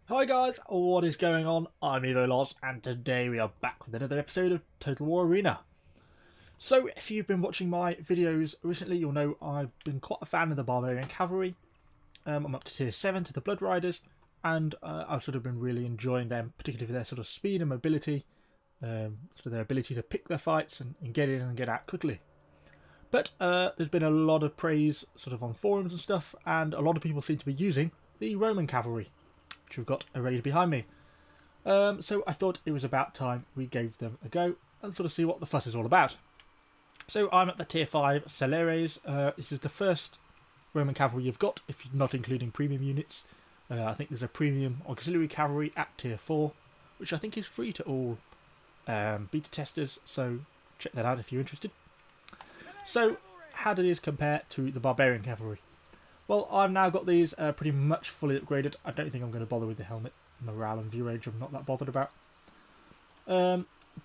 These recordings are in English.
Hi guys, what is going on? I'm EvoLoz and today we are back with another episode of Total War Arena. So if you've been watching my videos recently, you'll know I've been quite a fan of the Barbarian Cavalry. I'm up to tier 7 to the Blood Riders, and I've sort of been really enjoying them, particularly for their sort of speed and mobility, so their ability to pick their fights and get in and get out quickly. But there's been a lot of praise sort of on forums and stuff, and a lot of people seem to be using the Roman Cavalry, which we've got arrayed behind me. So I thought it was about time we gave them a go and sort of see what the fuss is all about. So I'm at the tier 5 Celeres. This is the first Roman cavalry you've got, if you're not including premium units. I think there's a premium auxiliary cavalry at tier 4, which I think is free to all beta testers, so check that out if you're interested. So how do these compare to the Barbarian Cavalry? Well, I've now got these pretty much fully upgraded. I don't think I'm going to bother with the helmet, morale and view range. I'm not that bothered about.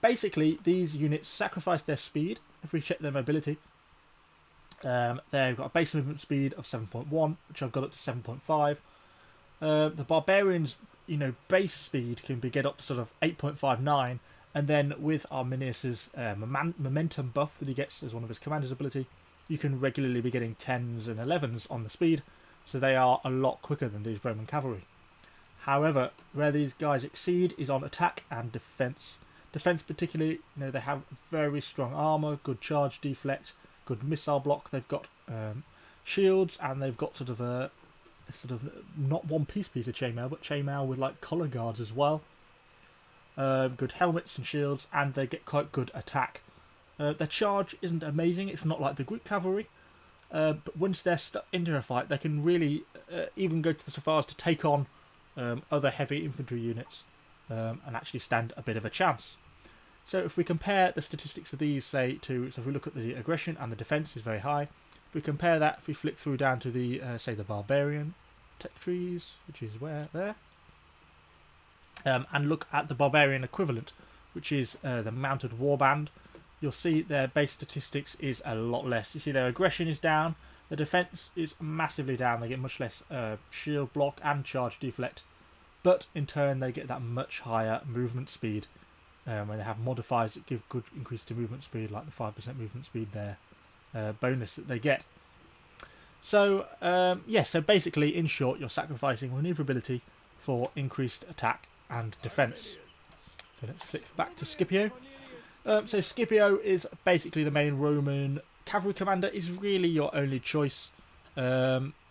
Basically, these units sacrifice their speed if we check their mobility. They've got a base movement speed of 7.1, which I've got up to 7.5. The Barbarians, base speed can get up to sort of 8.59, and then with Arminius's momentum buff that he gets as one of his commander's ability, you can regularly be getting 10s and 11s on the speed, so they are a lot quicker than these Roman cavalry. However, where these guys exceed is on attack and defense. Defense particularly, they have very strong armor, good charge deflect, good missile block. They've got shields, and they've got sort of not one piece of chainmail, but chainmail with like collar guards as well. Good helmets and shields, and they get quite good attack. Their charge isn't amazing, it's not like the Greek cavalry, but once they're stuck into a fight, they can really even go to the so far as to take on other heavy infantry units and actually stand a bit of a chance. So if we compare the statistics of these, so if we look at the aggression and the defense is very high. If we compare that, if we flick through down to the, the barbarian tech trees, which is there, and look at the barbarian equivalent, which is the mounted warband, you'll see their base statistics is a lot less. You see their aggression is down, the defense is massively down, they get much less shield block and charge deflect, but in turn they get that much higher movement speed when they have modifiers that give good increase to movement speed, like the 5% movement speed there, bonus that they get. So so basically, in short, you're sacrificing maneuverability for increased attack and defense. So let's flick back to Scipio. So Scipio is basically the main Roman cavalry commander, is really your only choice.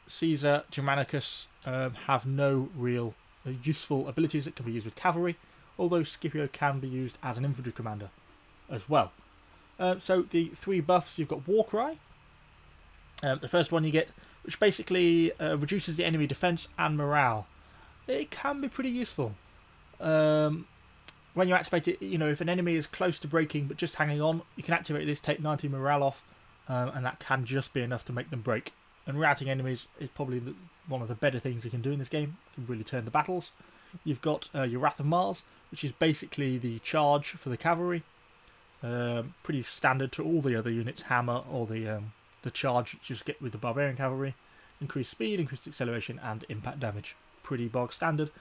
Caesar, Germanicus have no real useful abilities that can be used with cavalry, although Scipio can be used as an infantry commander as well. So the three buffs, you've got Warcry. The first one you get, which basically reduces the enemy defense and morale. It can be pretty useful. When you activate it, if an enemy is close to breaking but just hanging on, you can activate this, take 90 morale off, and that can just be enough to make them break. And routing enemies is probably one of the better things you can do in this game. It can really turn the battles. You've got your Wrath of Mars, which is basically the charge for the cavalry. Pretty standard to all the other units, hammer or the charge that you just get with the barbarian cavalry. Increased speed, increased acceleration, and impact damage. Pretty bog standard.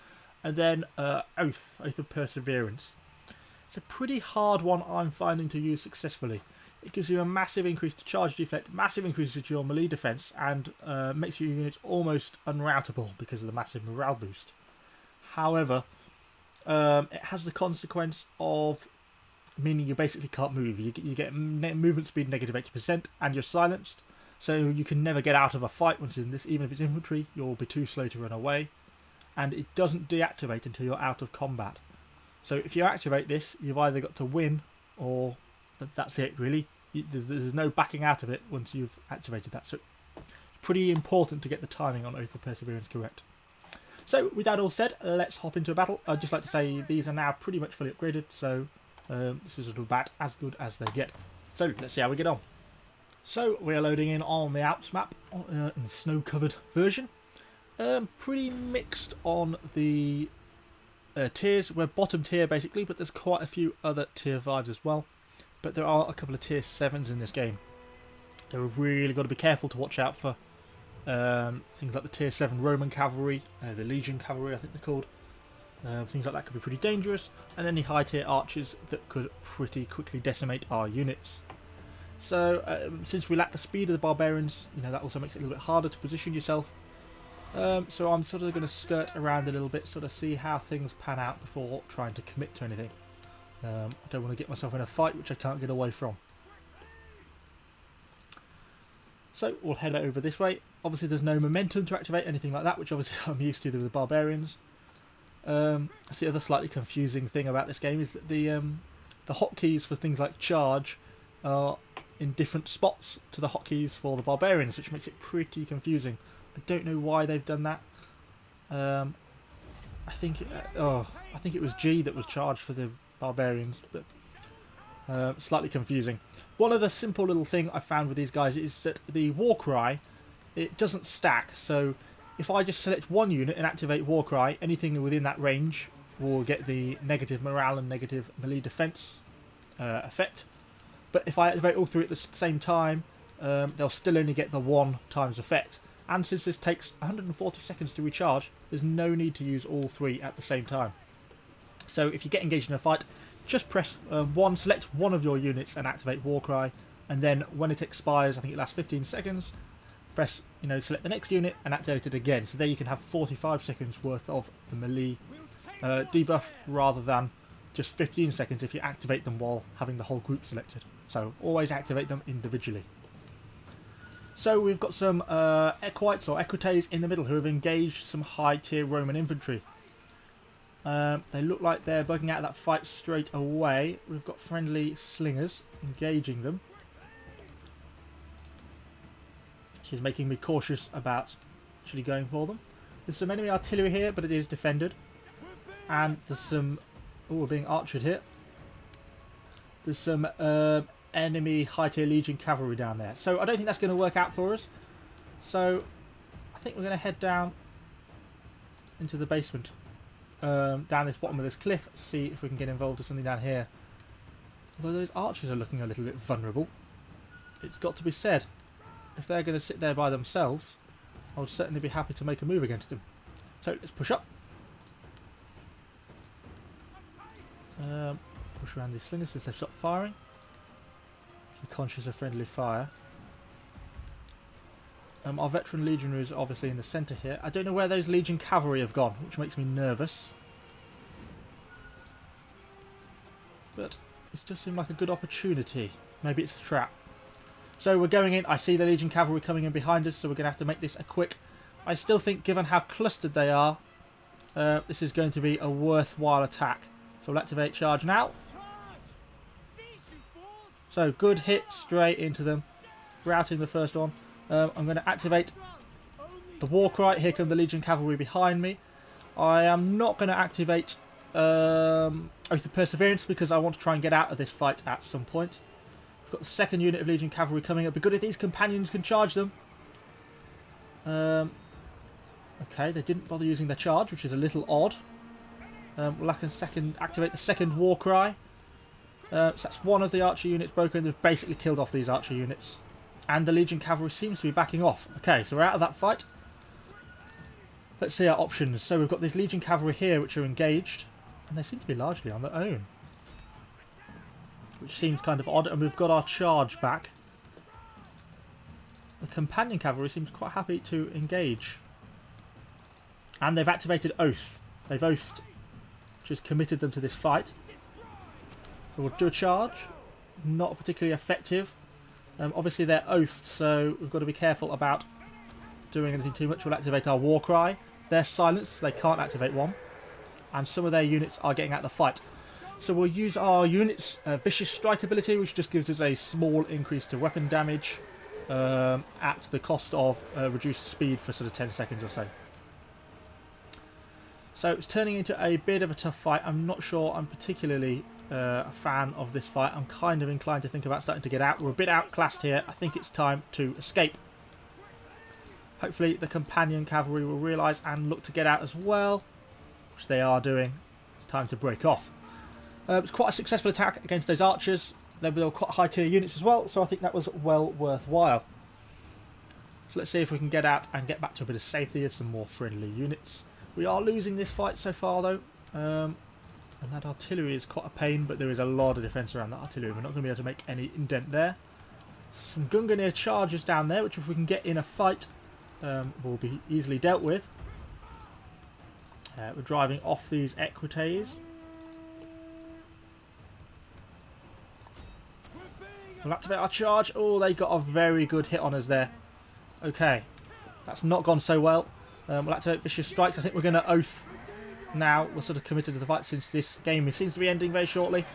And then Oath of Perseverance. It's a pretty hard one I'm finding to use successfully. It gives you a massive increase to charge deflect, massive increase to your melee defense, and makes your units almost unroutable because of the massive morale boost. However, it has the consequence of meaning you basically can't move. You get movement speed negative 80%, and you're silenced, so you can never get out of a fight once in this. Even if it's infantry, you'll be too slow to run away. And it doesn't deactivate until you're out of combat. So if you activate this, you've either got to win or that's it, really. There's no backing out of it once you've activated that. So it's pretty important to get the timing on Oath of Perseverance correct. So with that all said, let's hop into a battle. I'd just like to say these are now pretty much fully upgraded, so this is about as good as they get. So let's see how we get on. So we're loading in on the Alps map in the snow-covered version. Pretty mixed on the tiers. We're bottom tier basically, but there's quite a few other tier 5s as well. But there are a couple of tier 7s in this game. So we've really got to be careful to watch out for things like the tier 7 Roman Cavalry, the Legion Cavalry I think they're called, Things like that could be pretty dangerous, and any high tier archers that could pretty quickly decimate our units. So since we lack the speed of the barbarians, that also makes it a little bit harder to position yourself. So I'm sort of going to skirt around a little bit, sort of see how things pan out before trying to commit to anything. I don't want to get myself in a fight which I can't get away from. So we'll head over this way. Obviously there's no momentum to activate anything like that, which obviously I'm used to with the barbarians. That's the other slightly confusing thing about this game, is that the hotkeys for things like charge are in different spots to the hotkeys for the barbarians, which makes it pretty confusing. I don't know why they've done that. I think it was G that was charged for the barbarians, but slightly confusing. One other simple little thing I found with these guys is that the war cry, it doesn't stack. So if I just select one unit and activate war cry, anything within that range will get the negative morale and negative melee defense effect. But if I activate all three at the same time, they'll still only get the 1 times effect. And since this takes 140 seconds to recharge, there's no need to use all 3 at the same time. So if you get engaged in a fight, just press 1, select one of your units and activate Warcry, and then when it expires, I think it lasts 15 seconds, press, select the next unit and activate it again. So there you can have 45 seconds worth of the melee debuff, rather than just 15 seconds if you activate them while having the whole group selected. So always activate them individually. So we've got some equites or equites in the middle who have engaged some high tier Roman infantry. They look like they're bugging out of that fight straight away. We've got friendly slingers engaging them, which is making me cautious about actually going for them. There's some enemy artillery here, but it is defended. And there's some... oh, we're being archered here. There's some enemy high-tier Legion cavalry down there. So I don't think that's going to work out for us. So I think we're going to head down into the basement. Down this bottom of this cliff. See if we can get involved with something down here. Although those archers are looking a little bit vulnerable. It's got to be said. If they're going to sit there by themselves, I would certainly be happy to make a move against them. So let's push up. Push around these slingers since they've stopped firing. Be conscious of friendly fire. Our veteran legionaries are obviously in the centre here. I don't know where those Legion cavalry have gone, which makes me nervous. But this does seem like a good opportunity. Maybe it's a trap. So we're going in. I see the Legion cavalry coming in behind us, so we're going to have to make this a quick... I still think, given how clustered they are, this is going to be a worthwhile attack. So we'll activate charge now. So good hit straight into them, routing the first one. I'm going to activate the war cry. Here come the Legion cavalry behind me. I am not going to activate Oath of Perseverance because I want to try and get out of this fight at some point. We've got the second unit of Legion cavalry coming up. It'd be good if these companions can charge them. Okay, they didn't bother using their charge, which is a little odd. We'll activate the second war cry. So that's one of the archer units broken. They've basically killed off these archer units. And the Legion cavalry seems to be backing off. Okay, so we're out of that fight. Let's see our options. So we've got this Legion cavalry here which are engaged. And they seem to be largely on their own, which seems kind of odd. And we've got our charge back. The companion cavalry seems quite happy to engage. And they've activated Oath. They've oathed, which has committed them to this fight. So we'll do a charge. Not particularly effective. Obviously they're oathed, so we've got to be careful about doing anything too much. We'll activate our war cry. They're silenced, so they can't activate one. And some of their units are getting out of the fight. So we'll use our units' Vicious Strike ability, which just gives us a small increase to weapon damage at the cost of reduced speed for sort of 10 seconds or so. So it's turning into a bit of a tough fight. I'm not sure I'm particularly a fan of this fight. I'm kind of inclined to think about starting to get out. We're a bit outclassed here. I think it's time to escape. Hopefully the companion cavalry will realise and look to get out as well, which they are doing. It's time to break off. It was quite a successful attack against those archers. They were quite high tier units as well, so I think that was well worthwhile. So let's see if we can get out and get back to a bit of safety of some more friendly units. We are losing this fight so far though. And that artillery is quite a pain, but there is a lot of defence around that artillery. We're not going to be able to make any indent there. Some Gunganir charges down there, which if we can get in a fight, will be easily dealt with. We're driving off these equites. We'll activate our charge. Oh, they got a very good hit on us there. Okay, that's not gone so well. We'll activate Vicious Strikes. I think we're going to oath now. We're sort of committed to the fight since this game seems to be ending very shortly.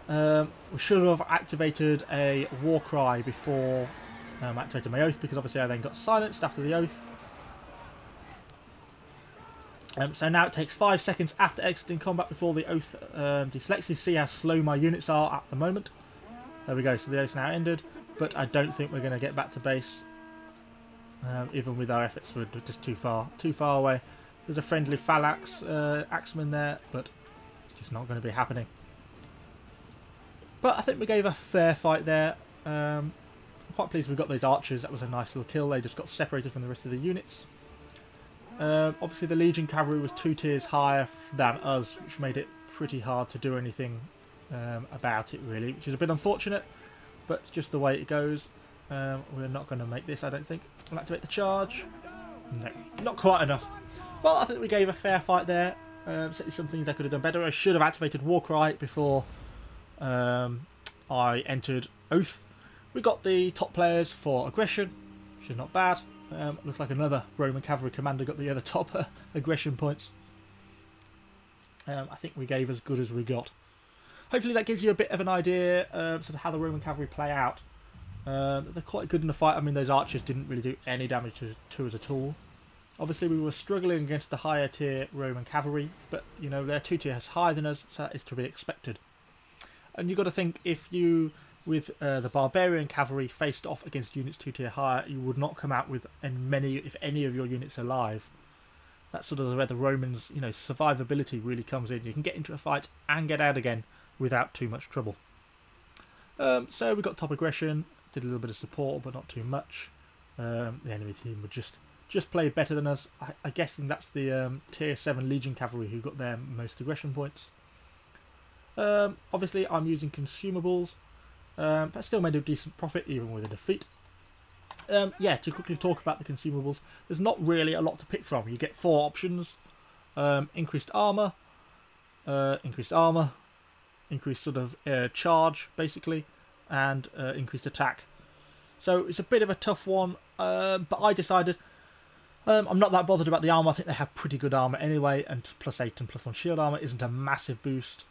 We should have activated a war cry before activated my oath, because obviously I then got silenced after the oath. So now it takes 5 seconds after exiting combat before the oath deselects. You see how slow my units are at the moment. There we go, so the oath's now ended, but I don't think we're going to get back to base. Even with our efforts, we're just too far away. There's a friendly phalanx axeman there, but it's just not going to be happening. But I think we gave a fair fight there. I'm quite pleased we got those archers. That was a nice little kill. They just got separated from the rest of the units. Obviously the Legion Cavalry was 2 tiers higher than us, which made it pretty hard to do anything about it really, which is a bit unfortunate, but it's just the way it goes. We're not going to make this, I don't think. We'll activate the charge. No, not quite enough. Well, I think we gave a fair fight there. Certainly some things I could have done better. I should have activated Warcry before I entered Oath. We got the top players for aggression, which is not bad. Looks like another Roman Cavalry commander got the other top aggression points. I think we gave as good as we got. Hopefully that gives you a bit of an idea sort of how the Roman Cavalry play out. They're quite good in the fight. I mean, those archers didn't really do any damage to us at all. Obviously, we were struggling against the higher tier Roman Cavalry, but you know they're 2 tiers higher than us, so that is to be expected. And you've got to think, if you, with the barbarian cavalry faced off against units 2 tier higher, you would not come out with if any of your units alive. That's sort of where the Romans, you know, survivability really comes in. You can get into a fight and get out again without too much trouble. So we got top aggression, did a little bit of support, but not too much. The enemy team would just played better than us. I guess that's the tier 7 Legion Cavalry who got their most aggression points. Obviously I'm using consumables, but I still made a decent profit even with a defeat. Yeah, to quickly talk about the consumables, there's not really a lot to pick from. You get 4 options: increased armor, increased sort of charge basically, and increased attack. So it's a bit of a tough one, but I decided I'm not that bothered about the armor. I think they have pretty good armor anyway, and +8 and +1 shield armor isn't a massive boost,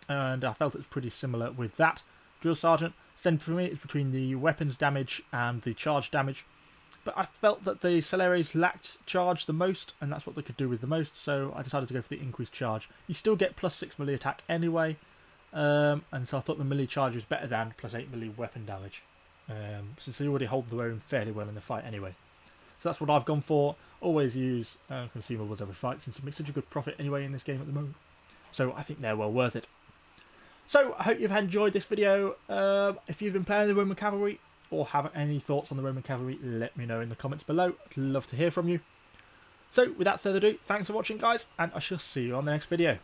and I felt it was pretty similar with that. Drill Sergeant, send for me, it's between the weapons damage and the charge damage, but I felt that the Celeres lacked charge the most, and that's what they could do with the most, so I decided to go for the increased charge. You still get +6 melee attack anyway, and so I thought the melee charge was better than +8 melee weapon damage, since they already hold their own fairly well in the fight anyway. So that's what I've gone for. Always use consumables every fight, since it makes such a good profit anyway in this game at the moment. So I think they're well worth it. So I hope you've enjoyed this video. If you've been playing the Roman Cavalry or have any thoughts on the Roman Cavalry, let me know in the comments below. I'd love to hear from you. So without further ado, thanks for watching guys, and I shall see you on the next video.